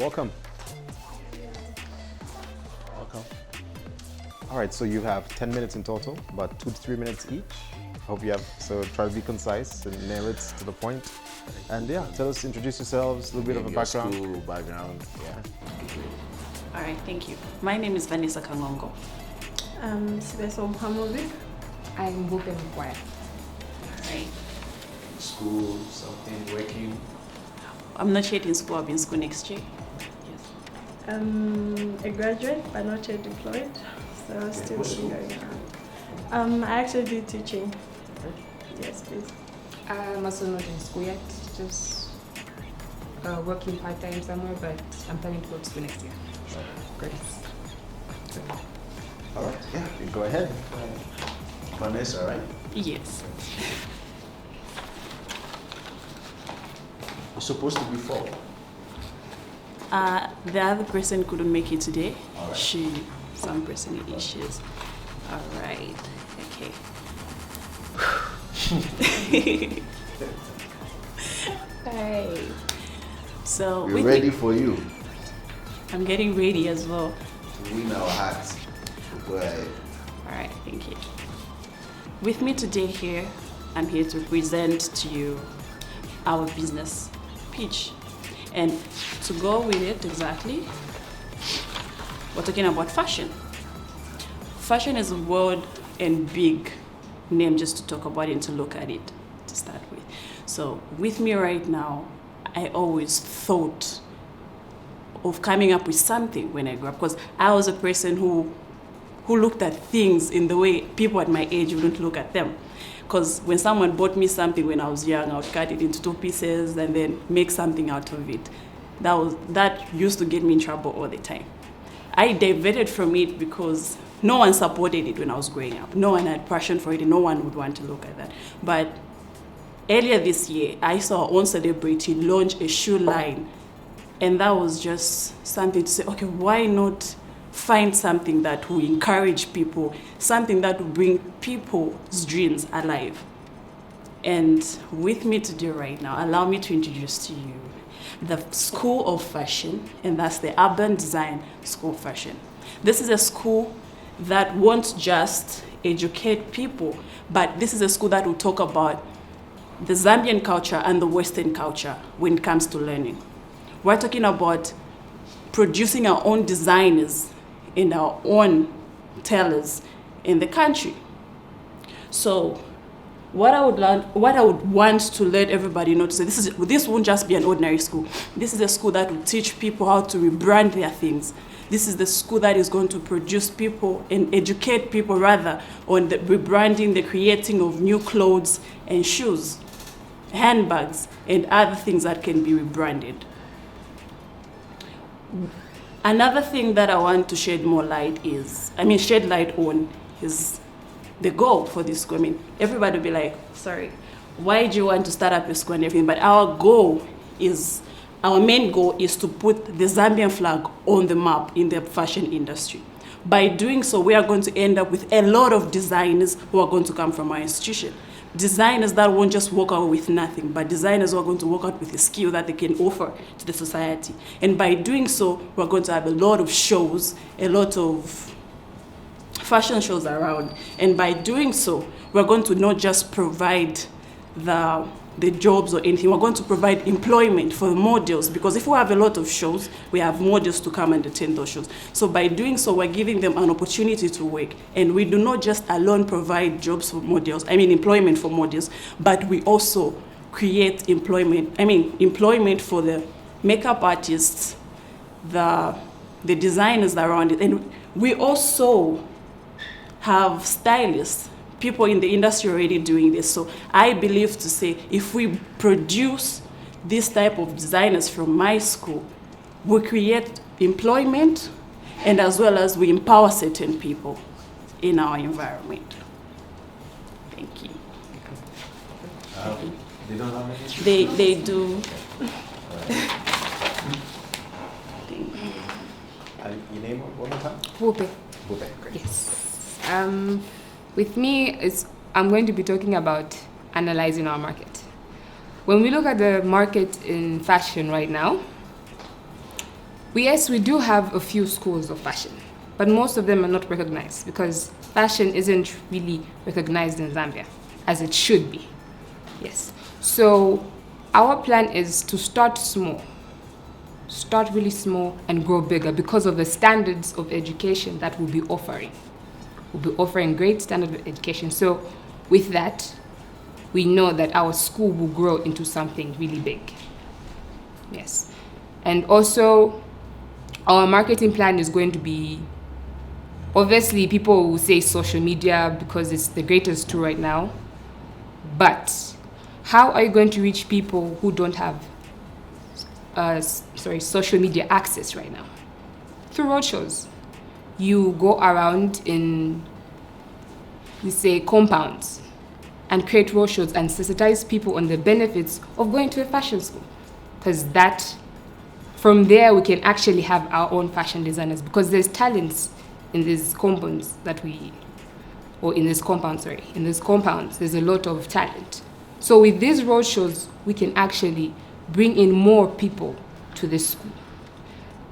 welcome. Welcome. All right, so you have 10 minutes in total, about 2 to 3 minutes each. Hope you have, so try to be concise and nail it to the point. And yeah, tell us, introduce yourselves, a little bit of a background. School background, yeah. All right, thank you. My name is Vanessa Kangongo. Sibeso Muhammad. I'm Bupe Mkwaya. All right. School, something, working. I'm not yet in school, I'll be in school next year. Yes. A graduate, but not yet deployed. So still figuring around. I actually do teaching. Yes, please. I'm also not in school yet, just working part-time somewhere, but I'm planning to go to school next year. Great. All right, yeah, you go ahead. Vanessa, right? Yes. It's supposed to be 4. The other person couldn't make it today. All right. Some personal issues. All right, okay. Right. So We're ready for you I'm getting ready as well. to win our hearts. Go ahead. All right, thank you. With me today here, I'm here to present to you our business pitch. And to go with it exactly, we're talking about fashion. Fashion is a word and big name just to talk about it and to look at it to start with. So with me right now, I always thought of coming up with something when I grew up, because I was a person who looked at things in the way people at my age wouldn't look at them. Because when someone bought me something when I was young, I would cut it into 2 pieces and then make something out of it. That used to get me in trouble all the time. I diverted from it because no one supported it when I was growing up. No one had passion for it and no one would want to look at that. But earlier this year, I saw our own celebrity launch a shoe line. And that was just something to say, okay, why not find something that will encourage people, something that will bring people's dreams alive. And with me today right now, allow me to introduce to you the School of Fashion, and that's the Urban Design School of Fashion. This is a school that won't just educate people, but this is a school that will talk about the Zambian culture and the Western culture when it comes to learning. We're talking about producing our own designers and our own tailors in the country. So what I would want to let everybody know to say, this won't just be an ordinary school. This is a school that will teach people how to rebrand their things. This is the school that is going to produce people and educate people rather on the rebranding, the creating of new clothes and shoes, handbags, and other things that can be rebranded. Another thing that I want to shed light on is the goal for this school. I mean, everybody will be like, sorry, why do you want to start up a school and everything? But our main goal is to put the Zambian flag on the map in the fashion industry. By doing so, we are going to end up with a lot of designers who are going to come from our institution. Designers that won't just walk out with nothing, but designers who are going to walk out with a skill that they can offer to the society. And by doing so, we're going to have a lot of shows, a lot of fashion shows around. And by doing so, we're going to not just provide the jobs or anything, we're going to provide employment for the models, because if we have a lot of shows, we have models to come and attend those shows. So by doing so, we're giving them an opportunity to work. And we do not just alone provide employment for models, but we also create employment for the makeup artists, the designers around it. And we also have stylists, people in the industry already doing this. So I believe to say, if we produce this type of designers from my school, we create employment, and as well as we empower certain people in our environment. Thank you. They don't have any? They do. Your name one more time? Bupe. Bupe, great. Yes. With me, I'm going to be talking about analyzing our market. When we look at the market in fashion right now, Yes, we do have a few schools of fashion, but most of them are not recognized because fashion isn't really recognized in Zambia as it should be. Yes. So our plan is to start small, start really small and grow bigger because of the standards of education that we'll be offering. We'll be offering great standard of education. So with that, we know that our school will grow into something really big. Yes. And also, our marketing plan is going to be, obviously, people will say social media because it's the greatest tool right now. But how are you going to reach people who don't have social media access right now? Through roadshows. You go around in, we say, compounds and create roadshows and sensitize people on the benefits of going to a fashion school. Because that, from there, we can actually have our own fashion designers because there's talents in these compounds in this compounds, there's a lot of talent. So with these roadshows, we can actually bring in more people to the school.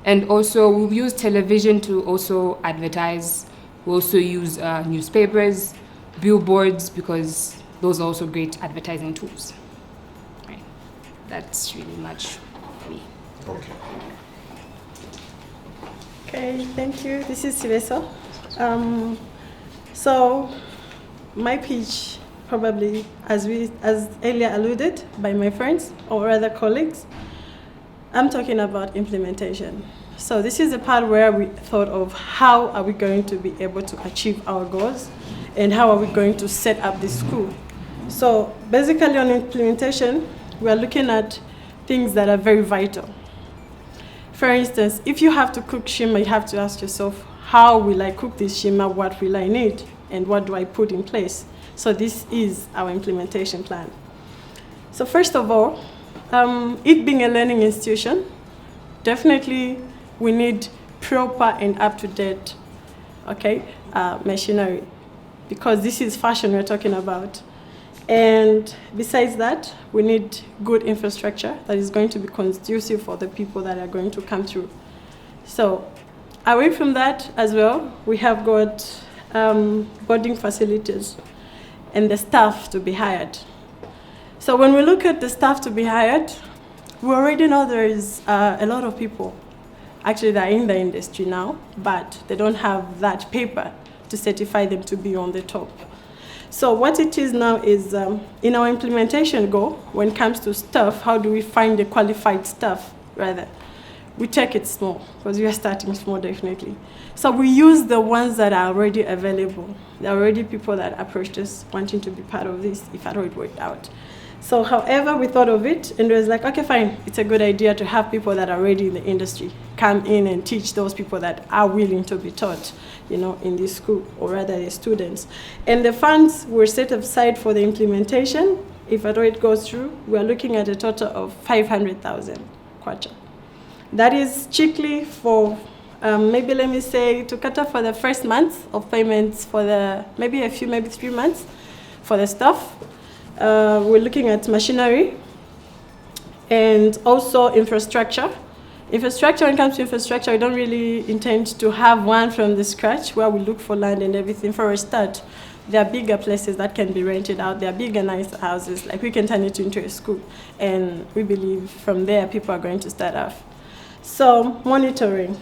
And also, we'll use television to also advertise. We also use newspapers, billboards, because those are also great advertising tools. Right. That's really much me. Okay. Okay, thank you. This is Siveso. So, my pitch, probably, as earlier alluded by my friends or rather colleagues, I'm talking about implementation. So this is the part where we thought of how are we going to be able to achieve our goals and how are we going to set up the school. So basically on implementation, we are looking at things that are very vital. For instance, if you have to cook shima, you have to ask yourself, how will I cook this shima? What will I need? And what do I put in place? So this is our implementation plan. So first of all, it being a learning institution, definitely we need proper and up-to-date, machinery, because this is fashion we're talking about. And besides that, we need good infrastructure that is going to be conducive for the people that are going to come through. So away from that as well, we have got boarding facilities and the staff to be hired. So when we look at the staff to be hired, we already know there is a lot of people actually that are in the industry now, but they don't have that paper to certify them to be on the top. So what it is now is in our implementation goal, when it comes to staff, how do we find the qualified staff rather? We take it small because we are starting small definitely. So we use the ones that are already available. There are already people that approached us wanting to be part of this if at all it worked out. So however we thought of it, and it was like, okay, fine, it's a good idea to have people that are already in the industry come in and teach those people that are willing to be taught, in this school, or rather the students. And the funds were set aside for the implementation. If at all it goes through, we're looking at a total of 500,000 kwacha. That is chiefly for, maybe let me say, to cater for the first month of payments for the, maybe 3 months for the staff. We're looking at machinery and also infrastructure. When it comes to infrastructure, we don't really intend to have one from the scratch where we look for land and everything. For a start, there are bigger places that can be rented out. There are bigger, nice houses. Like we can turn it into a school. And we believe from there, people are going to start off. So monitoring.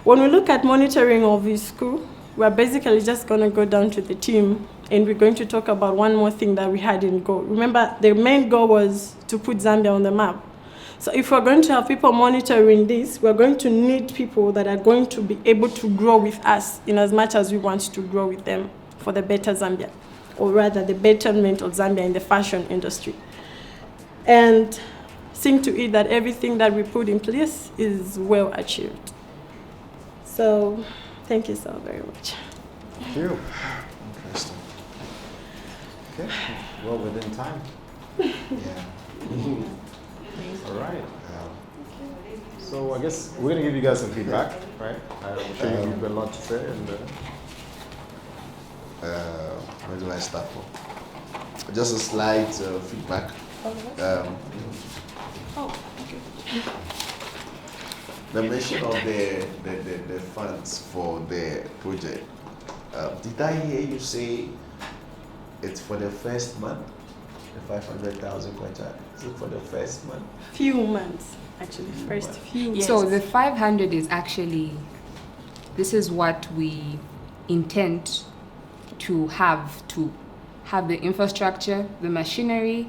When we look at monitoring of this school, we're basically just going to go down to the team and we're going to talk about one more thing that we had in goal. Remember, the main goal was to put Zambia on the map. So if we're going to have people monitoring this, we're going to need people that are going to be able to grow with us in as much as we want to grow with them for the better Zambia, or rather the betterment of Zambia in the fashion industry. And seeing to it that everything that we put in place is well achieved. So thank you so very much. Thank you. Interesting. Okay, well within time. Yeah. All right. So I guess we're gonna give you guys some feedback, right? I'm sure you've got a lot to say. And where do I start from? Just a slight feedback. the mention of the funds for the project. Did I hear you say it's for the first month? The 500,000 contract. Is it for the first month? Few months, actually, first few. Yes. So the 500 is actually, this is what we intend to have the infrastructure, the machinery,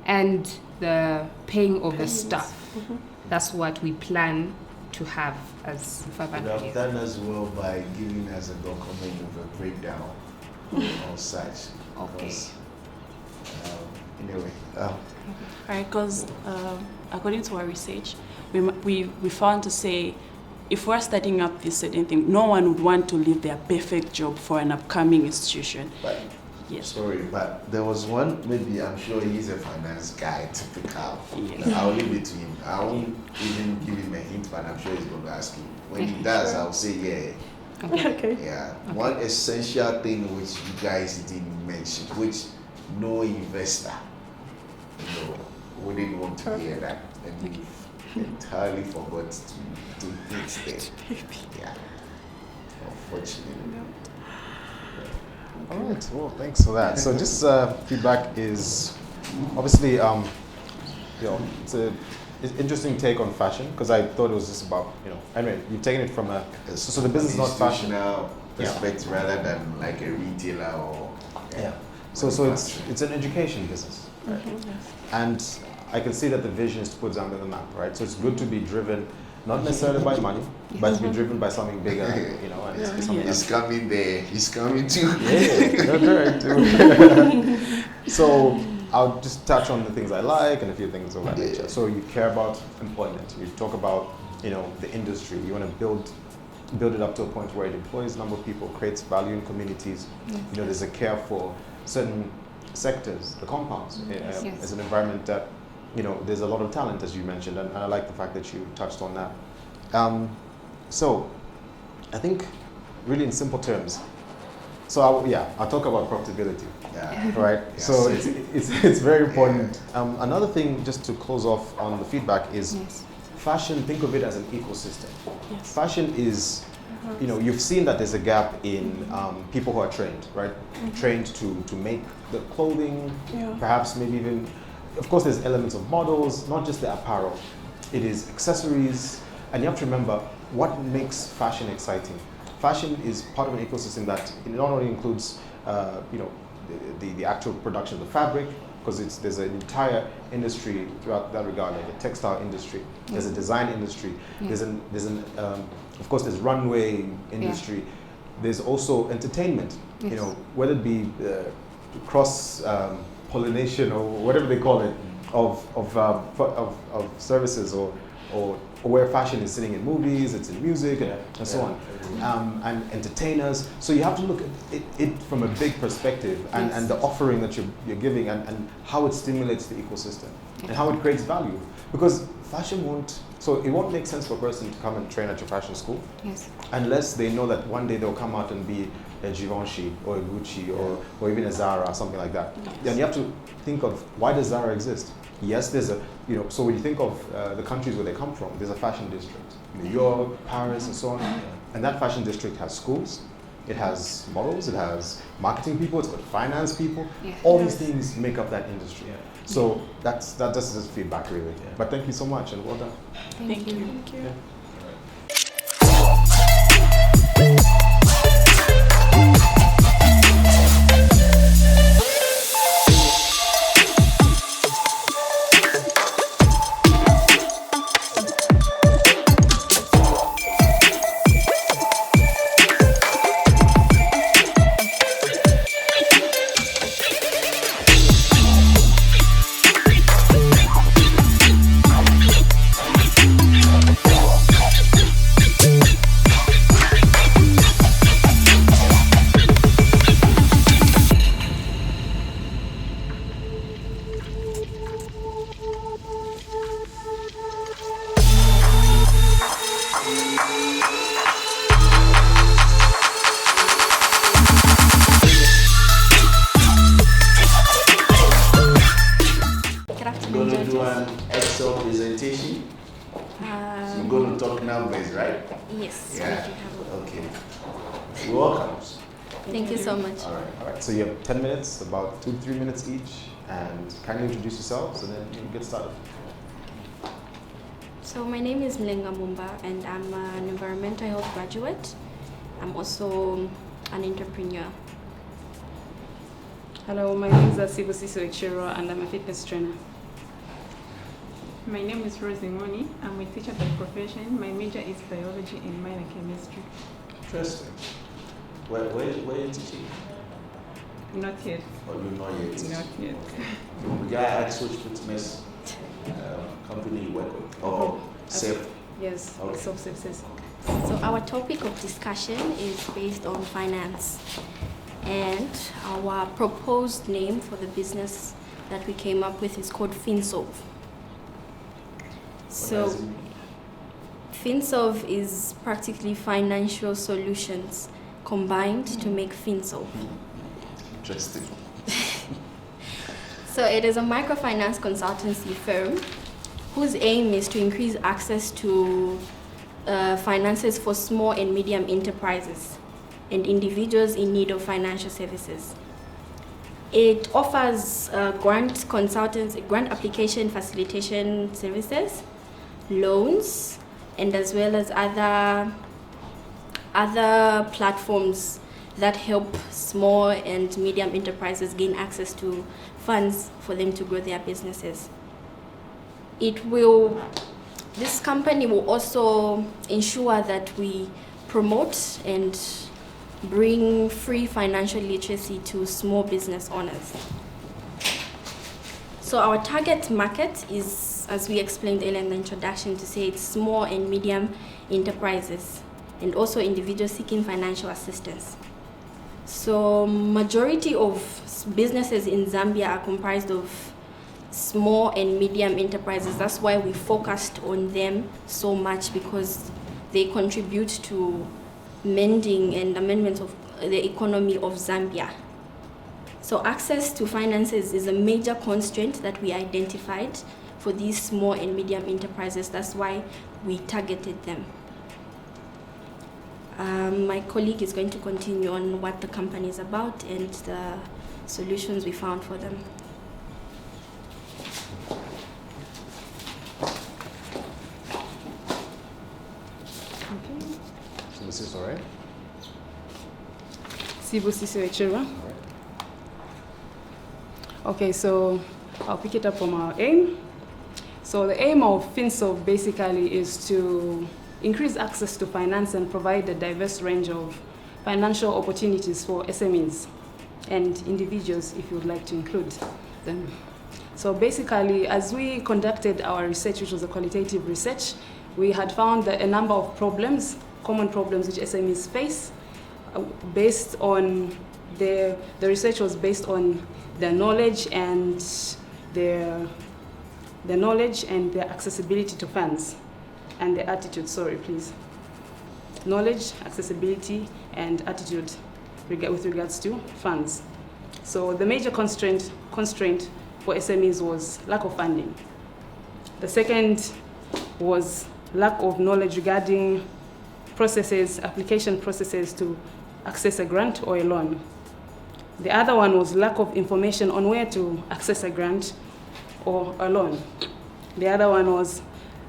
and the paying of the staff. That's what we plan to have as You 500. have done as well by giving us a document with a breakdown on such. Okay. Because, anyway, Right, because according to our research, we found to say if we're starting up this certain thing, no one would want to leave their perfect job for an upcoming institution. but Yes. sorry, but there was one, maybe I'm sure he's a finance guy to pick up. Yes. I'll leave it to him. I won't even give him a hint, but I'm sure he's going to ask you. When he does, I'll say, yeah. Okay. Yeah. One essential thing which you guys didn't mention, which no investor, wouldn't want to hear that. And you entirely forgot to hit there. Yeah. Unfortunately. All right. Well, thanks for that. So, just feedback is obviously, it's an interesting take on fashion because I thought it was just about, Anyway, you've taken it from so the business is not fashion. Institutional perspective rather than like a retailer or. Yeah. So it's an education business, right? And I can see that the vision is to put Zambia on the map, right? So it's good to be driven, not necessarily by money, but to be driven by something bigger, and it's something He's coming there. He's coming too. that's right. So I'll just touch on the things I like and a few things of that nature. So you care about employment. You talk about, the industry. You want to build it up to a point where it employs a number of people, creates value in communities. There's a care for certain sectors, the compounds. It's an environment that, there's a lot of talent, as you mentioned, and I like the fact that you touched on that. So I think really in simple terms, I'll talk about profitability. Yeah. Right. Yes. So it's very important. Another thing, just to close off on the feedback, is fashion. Think of it as an ecosystem. Yes. Fashion is, you've seen that there's a gap in people who are trained, right? Trained to make the clothing, perhaps maybe even, of course, there's elements of models, not just the apparel. It is accessories, and you have to remember what makes fashion exciting. Fashion is part of an ecosystem that not only includes, the actual production of the fabric, because there's an entire industry throughout that regard, like the textile industry. There's a design industry. There's of course, there's runway industry. There's also entertainment. Whether it be cross pollination or whatever they call it of services or where fashion is sitting in movies, it's in music, and so on, and entertainers. So you have to look at it from a big perspective, and the offering that you're giving, and how it stimulates the ecosystem, and how it creates value. Because fashion it won't make sense for a person to come and train at your fashion school, unless they know that one day they'll come out and be a Givenchy or a Gucci or even a Zara or something like that. Then you have to think of, why does Zara exist? Yes, there's so when you think of the countries where they come from, there's a fashion district. New York, Paris, and so on. And that fashion district has schools, it has models, it has marketing people, it's got finance people. All these things make up that industry. So that's just feedback, really. But thank you so much, and well done. Thank you. Thank you. We're going to do an Excel presentation. So we're going to talk numbers, right? Yes, Yeah. we do have Okay. You're welcome. it. Thank you so much. All right. So you have 10 minutes, about 2 to 3 minutes each, and kindly introduce yourselves, and then you can get started. So my name is Mlenga Mumba, and I'm an environmental health graduate. I'm also an entrepreneur. Hello, my name is S01E06, and I'm a fitness trainer. My name is Rosie Ngoni. I'm a teacher by profession. My major is biology and minor chemistry. Interesting. Where are you teaching? Not yet. Or you're not yet teaching? Not yet. Okay. Yeah, I asked which fitness company you work with. Or safe. Yes, Okay. self-services. So our topic of discussion is based on finance, and our proposed name for the business that we came up with is called FinSolve. So FinSolve is practically financial solutions combined to make FinSolve. Interesting. So it is a microfinance consultancy firm whose aim is to increase access to finances for small and medium enterprises and individuals in need of financial services. It offers grant application facilitation services, loans, and as well as other platforms that help small and medium enterprises gain access to funds for them to grow their businesses. This company will also ensure that we promote and bring free financial literacy to small business owners. So our target market is, as we explained earlier in the introduction, to say it's small and medium enterprises and also individuals seeking financial assistance. So majority of businesses in Zambia are comprised of small and medium enterprises. That's why we focused on them so much, because they contribute to mending and amendment of the economy of Zambia. So access to finances is a major constraint that we identified for these small and medium enterprises. That's why we targeted them. My colleague is going to continue on what the company is about and the solutions we found for them. So this is all right? S01E06. Okay, so I'll pick it up from our aim. So the aim of FinSolve basically is to increase access to finance and provide a diverse range of financial opportunities for SMEs and individuals, if you would like to include them. So basically, as we conducted our research, which was a qualitative research, we had found that a number of problems, common problems which SMEs face, based on the research was based on their knowledge and their accessibility to funds and their attitude. Knowledge, accessibility, and attitude with regards to funds. So the major constraint for SMEs was lack of funding. The second was lack of knowledge regarding application processes to access a grant or a loan. The other one was lack of information on where to access a grant or a loan. The other one was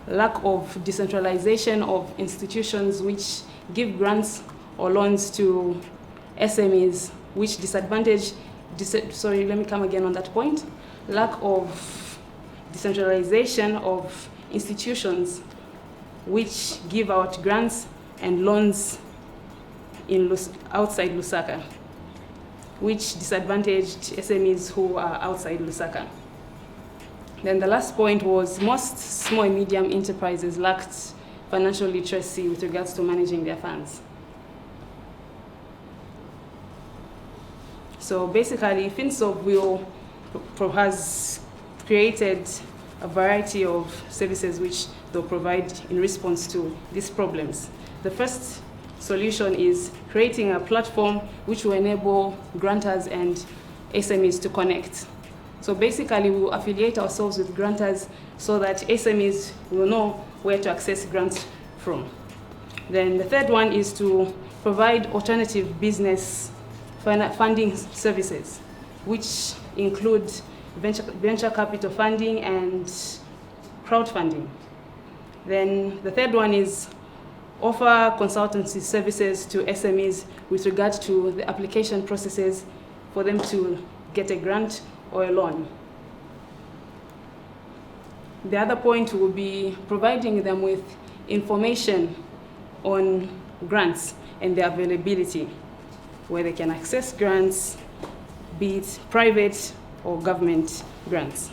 lack of decentralization of institutions which give grants or loans to SMEs, which let me come again on that point. Lack of decentralization of institutions which give out grants and loans outside Lusaka, which disadvantaged SMEs who are outside Lusaka. Then the last point was most small and medium enterprises lacked financial literacy with regards to managing their funds. So basically, FinSolve has created a variety of services which they'll provide in response to these problems. The first solution is creating a platform which will enable grantors and SMEs to connect. So basically, we will affiliate ourselves with grantors so that SMEs will know where to access grants from. Then the third one is to provide alternative business funding services, which include venture capital funding and crowdfunding. Then the third one is offer consultancy services to SMEs with regard to the application processes for them to get a grant or a loan. The other point will be providing them with information on grants and their availability, where they can access grants, be it private or government grants.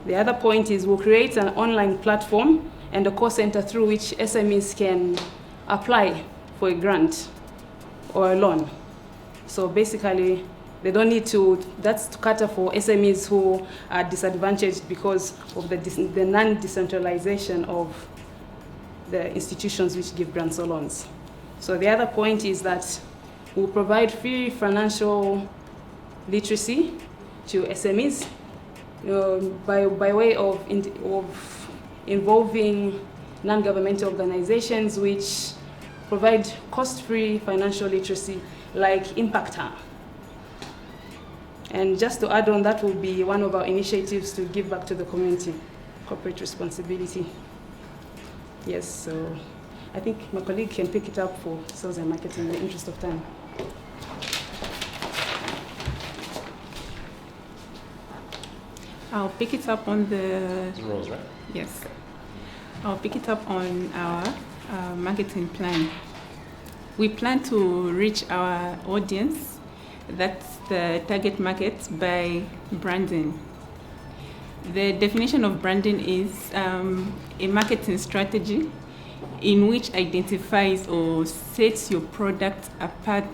The other point is we'll create an online platform and a call center through which SMEs can apply for a grant or a loan. So basically, they don't need to, that's to cater for SMEs who are disadvantaged because of the non-decentralization of the institutions which give grants or loans. So the other point is that we'll provide free financial literacy to SMEs by way of involving non-governmental organizations which provide cost-free financial literacy like Impact Her. And just to add on, that will be one of our initiatives to give back to the community, corporate responsibility. Yes, so I think my colleague can pick it up for sales and marketing in the interest of time. I'll pick it up on the... It's Rose, right? Yes. I'll pick it up on our marketing plan. We plan to reach our audience, that's the target market, by branding. The definition of branding is a marketing strategy in which identifies or sets your product apart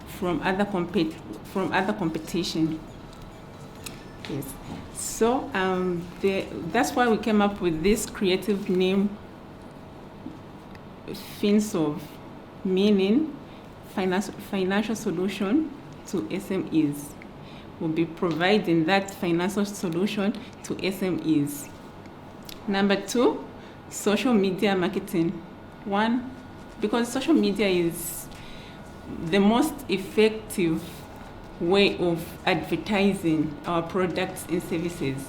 from other competition. Yes. So that's why we came up with this creative name, FinSolve, meaning financial solution to SMEs. We'll be providing that financial solution to SMEs. Number 2, social media marketing. 1, because social media is the most effective way of advertising our products and services.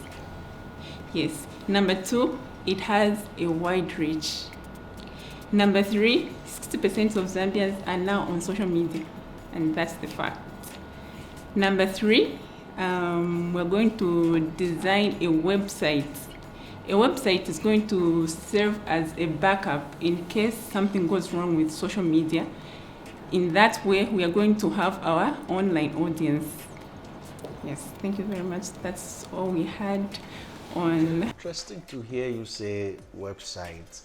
Yes. Number 2, it has a wide reach. Number 3, 60% of Zambians are now on social media, and that's the fact. Number 3, we're going to design a website. A website is going to serve as a backup in case something goes wrong with social media. In that way, we are going to have our online audience. Yes, thank you very much. That's all we had on. Interesting to hear you say website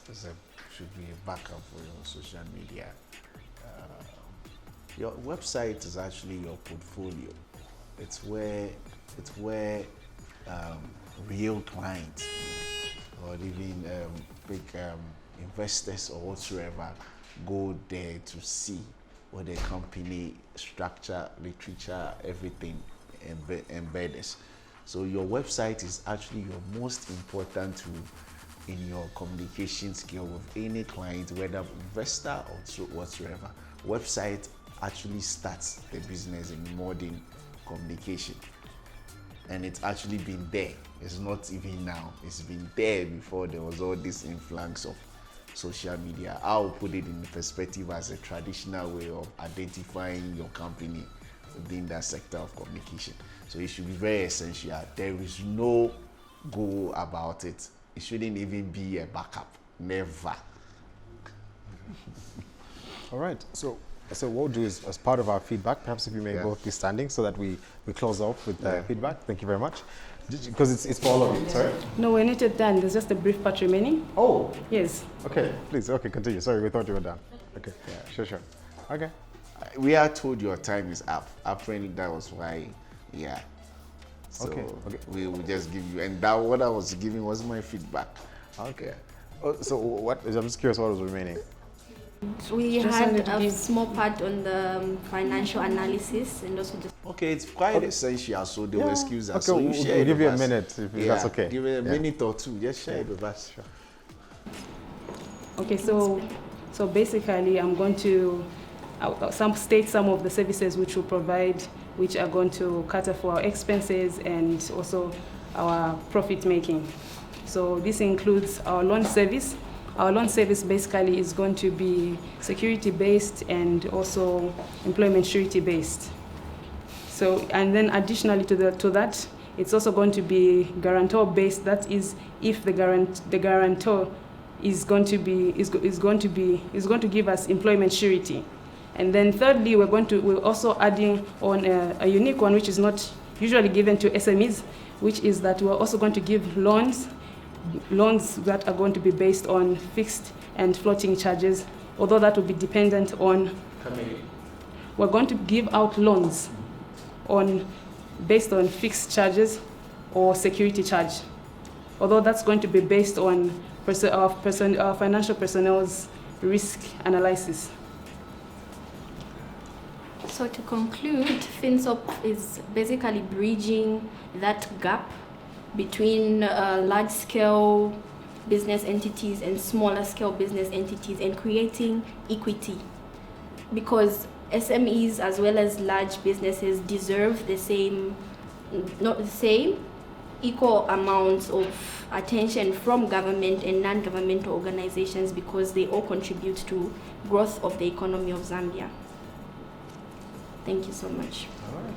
should be a backup for your social media. Your website is actually your portfolio. It's where real clients or even big investors or whatsoever go there to see what the company structure, literature, everything embedded. So your website is actually your most important tool in your communication skill with any client, whether investor or whatsoever. Website actually starts the business in modern communication, and it's actually been there. It's not even now. It's been there before there was all this influx of social media. I'll put it in perspective as a traditional way of identifying your company within that sector of communication. So it should be very essential. There is no go about it. It shouldn't even be a backup. Never. All right. So what we'll do is, as part of our feedback, perhaps if you may both be standing so that we close off with feedback. Thank you very much. Because it's for all of you. Sorry? No, we're not yet done. There's just a brief part remaining. Oh. Yes. Okay, please. Okay, continue. Sorry, we thought you were done. Okay. Yeah. Sure. Okay. We are told your time is up. Apparently that was why, yeah. So okay. We will just give you, and that what I was giving was my feedback. Okay. Oh, so what? I'm just curious what was remaining. We Just had wanted to a give- small part on the financial analysis and also the Okay, it's quite essential, so they will excuse us. Okay, So you we'll share it give you a with us. minute if that's okay. Give it a minute or two. Just share it with us. Sure. Okay, so basically, I'm going to state some of the services which we provide, which are going to cater for our expenses and also our profit making. So this includes our loan service. Our loan service basically is going to be security based and also employment surety based. So, and then additionally to that, it's also going to be guarantor based. That is, if the guarantor is going to give us employment surety. And then thirdly, we're also adding on a unique one, which is not usually given to SMEs, which is that we're also going to give loans that are going to be based on fixed and floating charges, although that will be dependent on. We're going to give out loans based on fixed charges or security charge, although that's going to be based on our financial personnel's risk analysis. So to conclude, FinSop is basically bridging that gap between large-scale business entities and smaller-scale business entities and creating equity, because SMEs as well as large businesses deserve equal amounts of attention from government and non-governmental organizations, because they all contribute to growth of the economy of Zambia. Thank you so much. All right.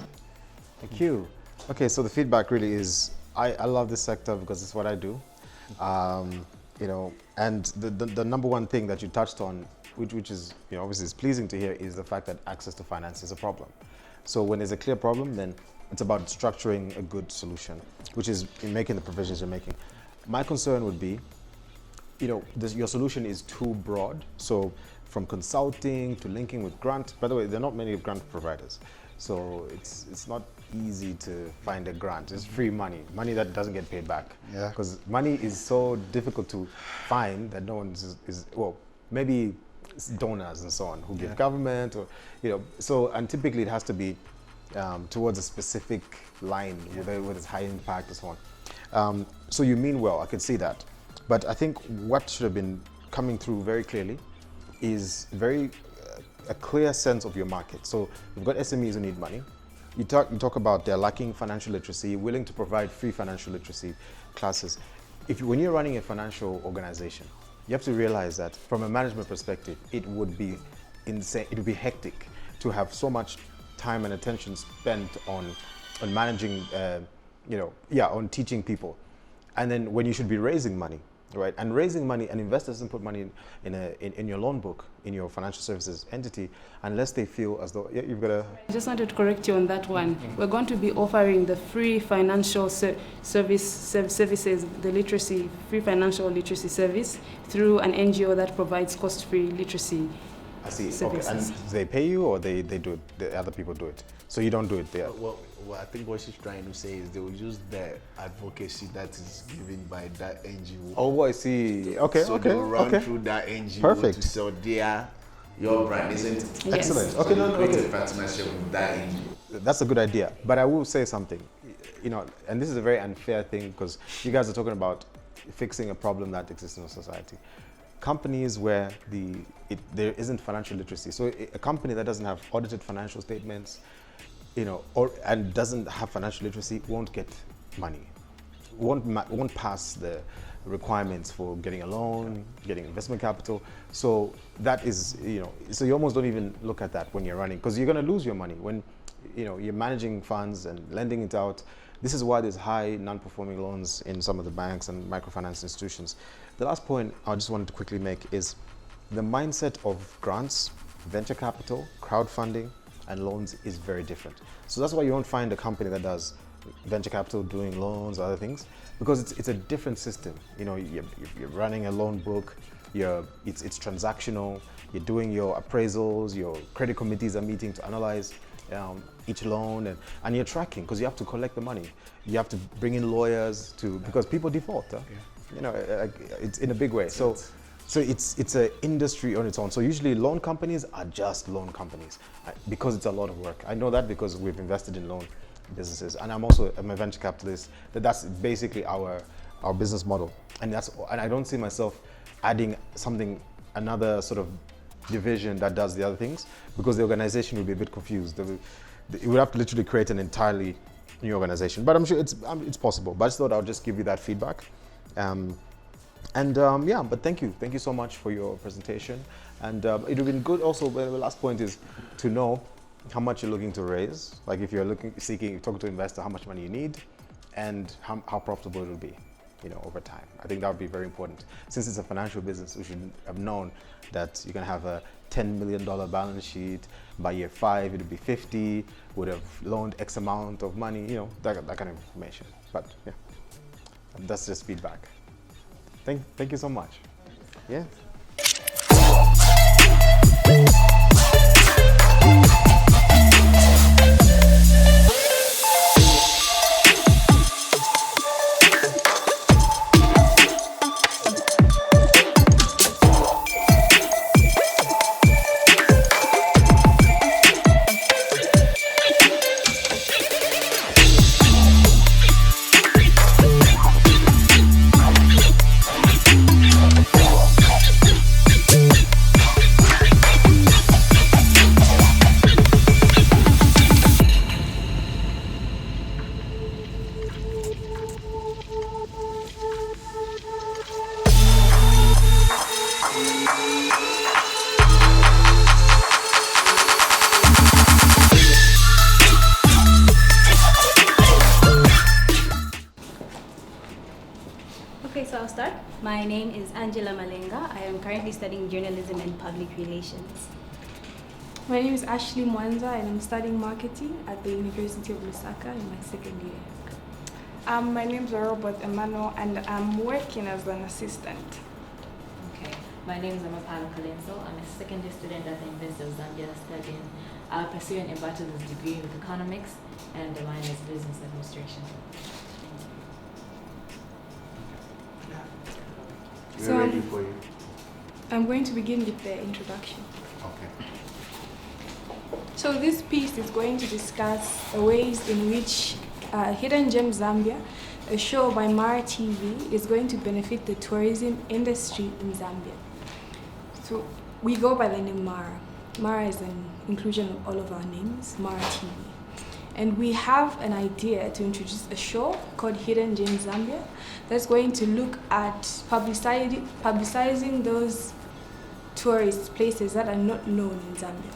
Thank you. Okay, so the feedback really is, I love this sector because it's what I do. And the number one thing that you touched on, which is, obviously is pleasing to hear, is the fact that access to finance is a problem. So when there's a clear problem, then it's about structuring a good solution, which is in making the provisions you're making. My concern would be, your solution is too broad. So from consulting to linking with grant. By the way, there are not many grant providers. So it's not easy to find a grant. It's free money that doesn't get paid back. Yeah. Because money is so difficult to find that no one is maybe donors and so on who give government or, so, and typically it has to be towards a specific line with its high impact and so on. So you mean well, I can see that. But I think what should have been coming through very clearly is a clear sense of your market. So you've got SMEs who need money. You talk about they're lacking financial literacy, willing to provide free financial literacy classes. When you're running a financial organization, you have to realize that from a management perspective, it would be insane, it would be hectic to have so much time and attention spent on managing, on teaching people. And then when you should be raising money, right? And raising money, an investor doesn't put money in your loan book, in your financial services entity, unless they feel as though, you've got to... I just wanted to correct you on that one. We're going to be offering the free financial services, the free financial literacy service through an NGO that provides cost-free literacy. I see. Services. Okay. And they pay you, or they do it? The other people do it. So you don't do it there. Well, I think what she's trying to say is they will use the advocacy that is given by that NGO. Oh, I see. Okay. So they will run through that NGO Perfect. to sell your brand, isn't it? Yes. Excellent. So Okay. create a partnership with that NGO. That's a good idea. But I will say something. And this is a very unfair thing because you guys are talking about fixing a problem that exists in society. Companies where there isn't financial literacy. So a company that doesn't have audited financial statements, and doesn't have financial literacy won't get money, won't pass the requirements for getting a loan, getting investment capital. So that is, so you almost don't even look at that when you're running, because you're going to lose your money when, you're managing funds and lending it out. This is why there's high non-performing loans in some of the banks and microfinance institutions. The last point I just wanted to quickly make is the mindset of grants, venture capital, crowdfunding, and loans is very different. So that's why you won't find a company that does venture capital doing loans or other things, because it's a different system. You're running a loan book, it's transactional, you're doing your appraisals, your credit committees are meeting to analyze each loan, and you're tracking because you have to collect the money. You have to bring in lawyers because people default. It's in a big way. So it's an industry on its own. So usually loan companies are just loan companies because it's a lot of work. I know that because we've invested in loan businesses, and I'm a venture capitalist. That's basically our business model, and I don't see myself adding something another sort of division that does the other things, because the organization will be a bit confused. It would have to literally create an entirely new organization, but I'm sure it's possible. But I just thought I would just give you that feedback. Yeah, but thank you so much for your presentation. And it would have been good also, the last point is to know how much you're looking to raise. Like if you're talking to investor, how much money you need and how profitable it will be, over time. I think that would be very important. Since it's a financial business, we should have known that you're gonna have a $10 million balance sheet. By year 5, it would be 50, would have loaned X amount of money, that kind of information. But yeah, that's just feedback. Thank you so much. Yeah. Okay, so I'll start. My name is Angela Malenga. I am currently studying journalism and public relations. My name is Ashley Mwanza and I'm studying marketing at the University of Lusaka in my second year. My name is Robert Emmanuel and I'm working as an assistant. Okay, my name is Amapalo Kalenso. I'm a second year student at the University of Zambia studying pursuing a bachelor's degree in economics and a minor in business administration. So We're ready for you. I'm going to begin with the introduction. Okay. So this piece is going to discuss the ways in which Hidden Gem Zambia, a show by Mara TV, is going to benefit the tourism industry in Zambia. So we go by the name Mara. Mara is an inclusion of all of our names, Mara TV. And we have an idea to introduce a show called Hidden Gem Zambia that's going to look at publicizing those tourist places that are not known in Zambia.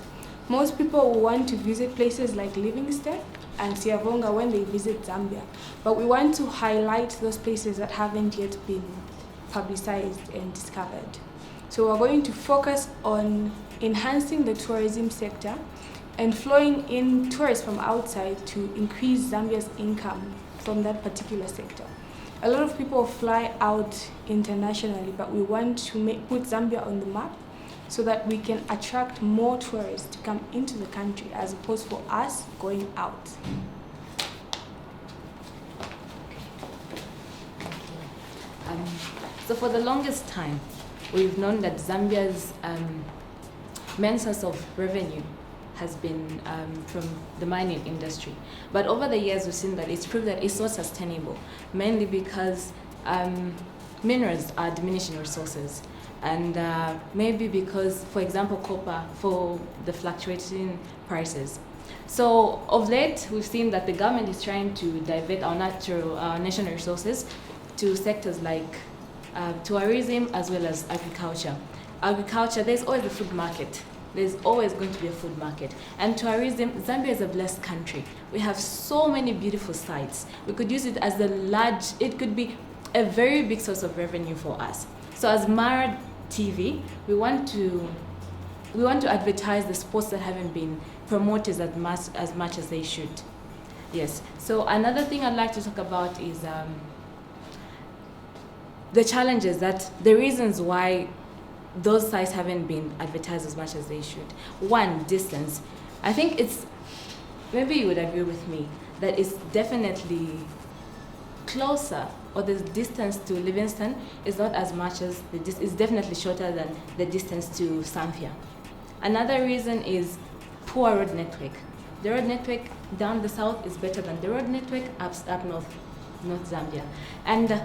Most people will want to visit places like Livingstone and Siavonga when they visit Zambia, but we want to highlight those places that haven't yet been publicized and discovered. So we're going to focus on enhancing the tourism sector and flowing in tourists from outside to increase Zambia's income from that particular sector. A lot of people fly out internationally, but we want to put Zambia on the map so that we can attract more tourists to come into the country as opposed for us going out. So for the longest time, we've known that Zambia's main source of revenue has been from the mining industry. But over the years, we've seen that it's proved that it's not sustainable, mainly because minerals are diminishing resources. And maybe because, for example, copper, for the fluctuating prices. So of late, we've seen that the government is trying to divert our national resources to sectors like tourism as well as agriculture. Agriculture, there's always a food market. There's always going to be a food market. And tourism, Zambia is a blessed country. We have so many beautiful sites. We could use it as it could be a very big source of revenue for us. So as Mara TV, we want to advertise the sports that haven't been promoted as much as they should. Yes. So another thing I'd like to talk about is the challenges, the reasons why those sites haven't been advertised as much as they should. One, distance. I think maybe you would agree with me, that it's definitely closer, or the distance to Livingstone is not as much as it's definitely shorter than the distance to Samfia. Another reason is poor road network. The road network down the south is better than the road network up north Zambia. And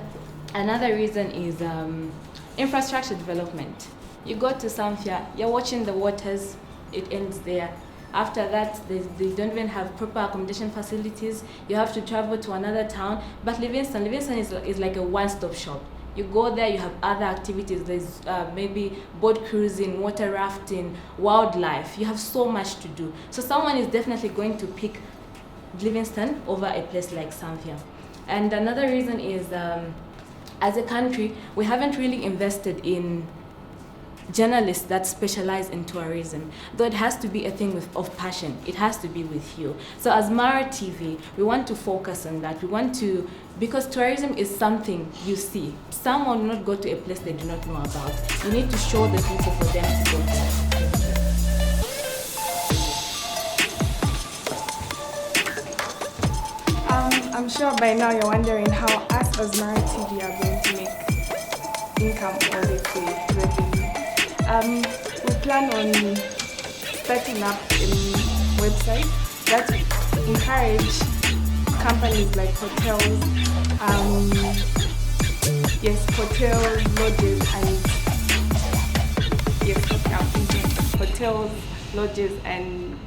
another reason is infrastructure development. You go to Samfya, you're watching the waters, it ends there. After that, they don't even have proper accommodation facilities. You have to travel to another town. But Livingston is like a one-stop shop. You go there, you have other activities. There's maybe boat cruising, water rafting, wildlife. You have so much to do. So someone is definitely going to pick Livingston over a place like Samfya. And another reason is, as a country, we haven't really invested in journalists that specialize in tourism, though it has to be a thing of passion. It has to be with you. So as Mara TV, we want to focus on that. We want to, because tourism is something you see. Someone will not go to a place they do not know about. You need to show the people for them to go there. I'm sure by now you're wondering how us as Mara TV are going to make income or let's say revenue. We plan on setting up a website that encourage companies like hotels, hotels, lodges, and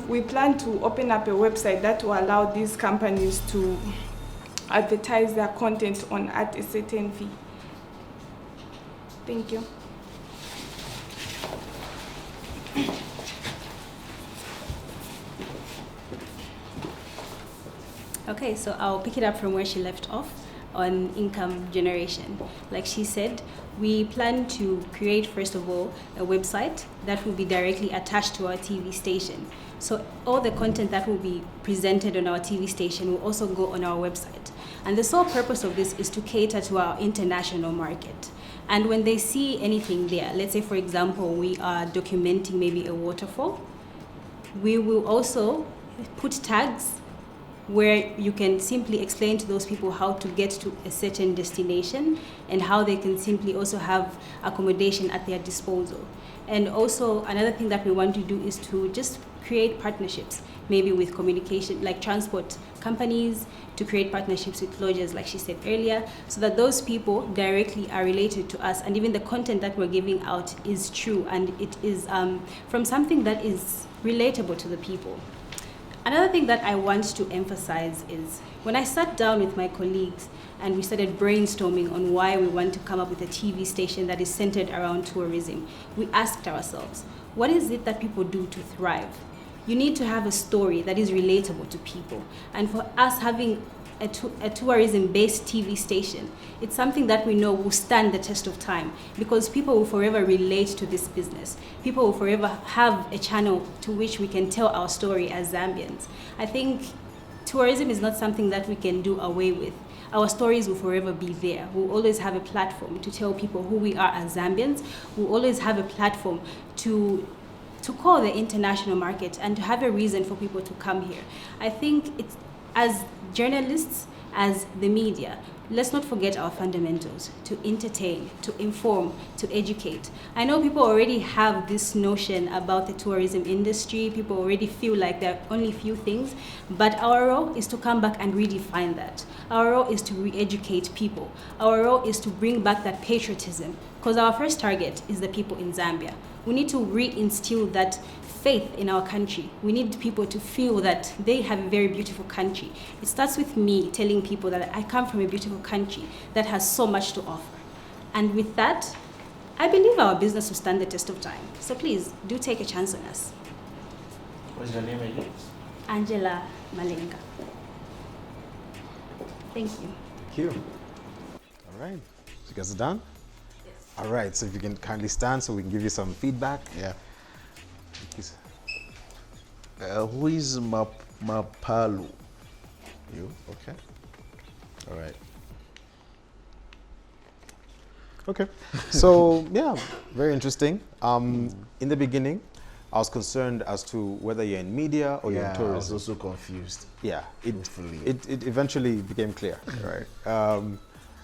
we plan to open up a website that will allow these companies to advertise their content on at a certain fee. Thank you. Okay, so I'll pick it up from where she left off on income generation. Like she said, we plan to create, first of all, a website that will be directly attached to our TV station. So all the content that will be presented on our TV station will also go on our website. And the sole purpose of this is to cater to our international market. And when they see anything there, let's say, for example, we are documenting maybe a waterfall, we will also put tags where you can simply explain to those people how to get to a certain destination and how they can simply also have accommodation at their disposal. And also another thing that we want to do is to just create partnerships, maybe with communication, like transport companies, to create partnerships with lodges, like she said earlier, so that those people directly are related to us, and even the content that we're giving out is true and it is from something that is relatable to the people. Another thing that I want to emphasize is when I sat down with my colleagues and we started brainstorming on why we want to come up with a TV station that is centered around tourism, we asked ourselves, what is it that people do to thrive? You need to have a story that is relatable to people. And for us having a tourism-based TV station, it's something that we know will stand the test of time because people will forever relate to this business. People will forever have a channel to which we can tell our story as Zambians. I think tourism is not something that we can do away with. Our stories will forever be there. We'll always have a platform to tell people who we are as Zambians. We'll always have a platform to call the international market and to have a reason for people to come here. I think it's, as journalists, as the media, let's not forget our fundamentals: to entertain, to inform, to educate. I know people already have this notion about the tourism industry. People already feel like there are only few things, but our role is to come back and redefine that. Our role is to re-educate people. Our role is to bring back that patriotism, because our first target is the people in Zambia. We need to reinstill that faith in our country. We need people to feel that they have a very beautiful country. It starts with me telling people that I come from a beautiful country that has so much to offer. And with that, I believe our business will stand the test of time. So please, do take a chance on us. What's your name again? Angela Malenga. Thank you. Thank you. All right. So you guys are done? Yes. All right. So if you can kindly stand so we can give you some feedback. Yeah. Who is Mapalu? You? Okay. All right. Okay. So, yeah, very interesting. In the beginning, I was concerned as to whether you're in media or you're in tourism. I was also confused. Yeah, it eventually became clear, right?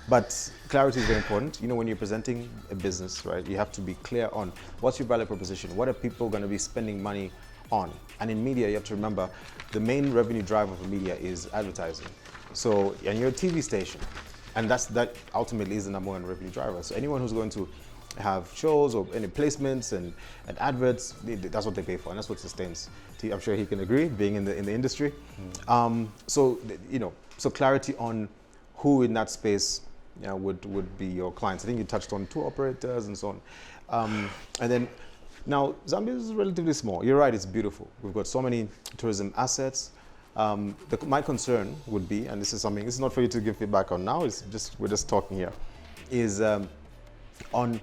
But clarity is very important. You know, when you're presenting a business, right, you have to be clear on what's your value proposition, what are people going to be spending money on. And in media, you have to remember the main revenue driver for media is advertising. So, and you're a TV station, and that ultimately is the #1 revenue driver. So anyone who's going to have shows or any placements and adverts, that's what they pay for, and that's what sustains. I'm sure he can agree, being in the industry. So so clarity on who in that space would be your clients. I think you touched on tour operators and so on. And then now Zambia is relatively small. You're right, it's beautiful. We've got so many tourism assets. My concern would be, and this is not for you to give feedback on now, we're just talking here, is on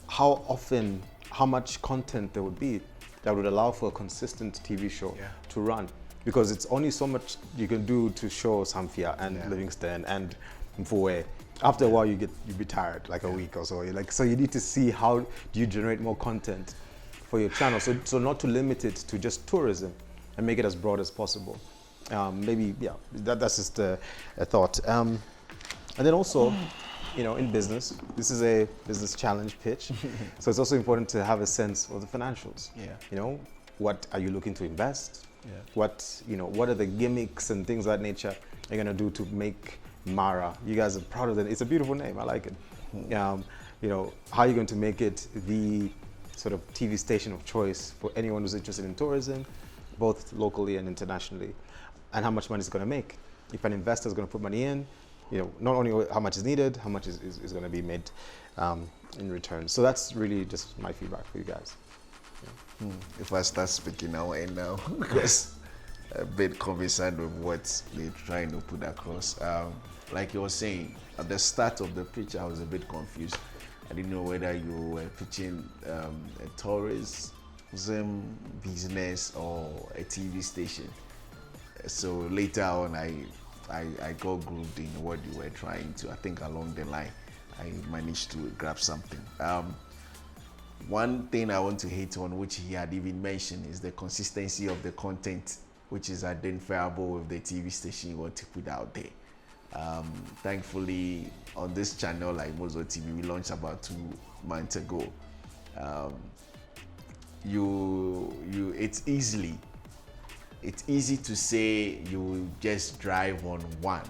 how much content there would be that would allow for a consistent TV show to run. Because it's only so much you can do to show Samfia and Livingston and Mfowe. After a while, you'd be tired, like a week or so. So you need to see how do you generate more content for your channel. So not to limit it to just tourism and make it as broad as possible. That's just a thought. And then also, in business, this is a business challenge pitch. So it's also important to have a sense of the financials. What are you looking to invest? What are the gimmicks and things of that nature you're gonna do to make Mara? You guys are proud of it. It's a beautiful name. I like it. How are you going to make it the sort of TV station of choice for anyone who's interested in tourism, both locally and internationally? And how much money is it going to make? If an investor is going to put money in, not only how much is needed, how much is going to be made in return. So that's really just my feedback for you guys. If I start speaking now and now, because a bit concerned with what they're trying to put across. Like you were saying, at the start of the pitch, I was a bit confused. I didn't know whether you were pitching a tourism business or a TV station. So later on, I got grooved in what you were trying to. I think along the line, I managed to grab something. One thing I want to hit on, which he had even mentioned, is the consistency of the content, which is identifiable with the TV station you want to put out there. Thankfully, on this channel, like Mozo TV, we launched about 2 months ago. It's easy to say you just drive on one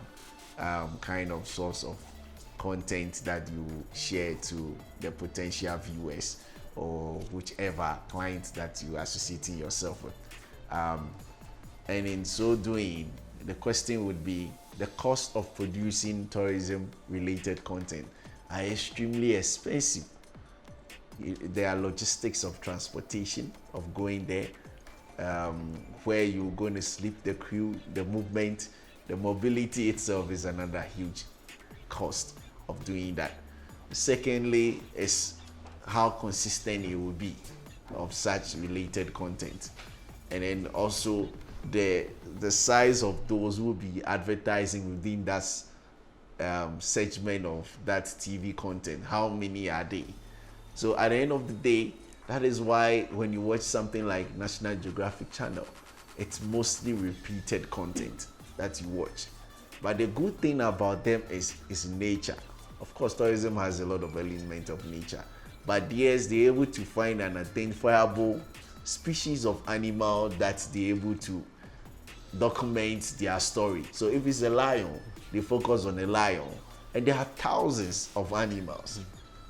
kind of source of content that you share to the potential viewers or whichever clients that you are associating yourself with. And in so doing, the question would be, the cost of producing tourism-related content are extremely expensive. There are logistics of transportation, of going there, where you're going to sleep, the crew, the movement, the mobility itself is another huge cost of doing that. Secondly, is how consistent it will be of such related content. And then also the size of those who will be advertising within that segment of that TV content. How many are they? So at the end of the day, that is why when you watch something like National Geographic Channel, it's mostly repeated content that you watch. But the good thing about them is nature. Of course, tourism has a lot of elements of nature. But yes, they're able to find an identifiable species of animal that they're able to document their story. So if it's a lion, they focus on a lion. And there are thousands of animals.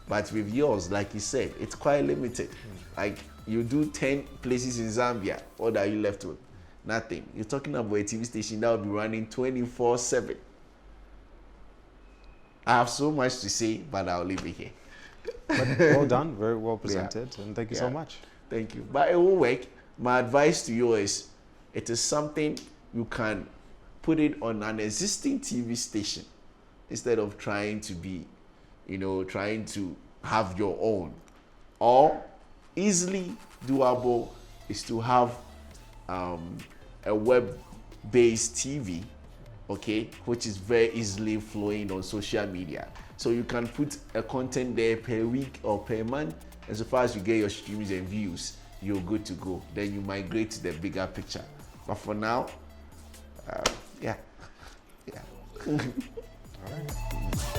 But with yours, like you said, it's quite limited. Like you do 10 places in Zambia, what are you left with? Nothing. You're talking about a TV station that will be running 24/7. I have so much to say, but I'll leave it here. But well done, very well presented, and thank you so much. Thank you. But it will work. My advice to you is, it is something you can put it on an existing TV station instead of trying to be, trying to have your own. Or easily doable is to have a web-based TV, okay, which is very easily flowing on social media. So you can put a content there per week or per month, and so far as you get your streams and views, you're good to go. Then you migrate to the bigger picture. But for now, yeah. All right.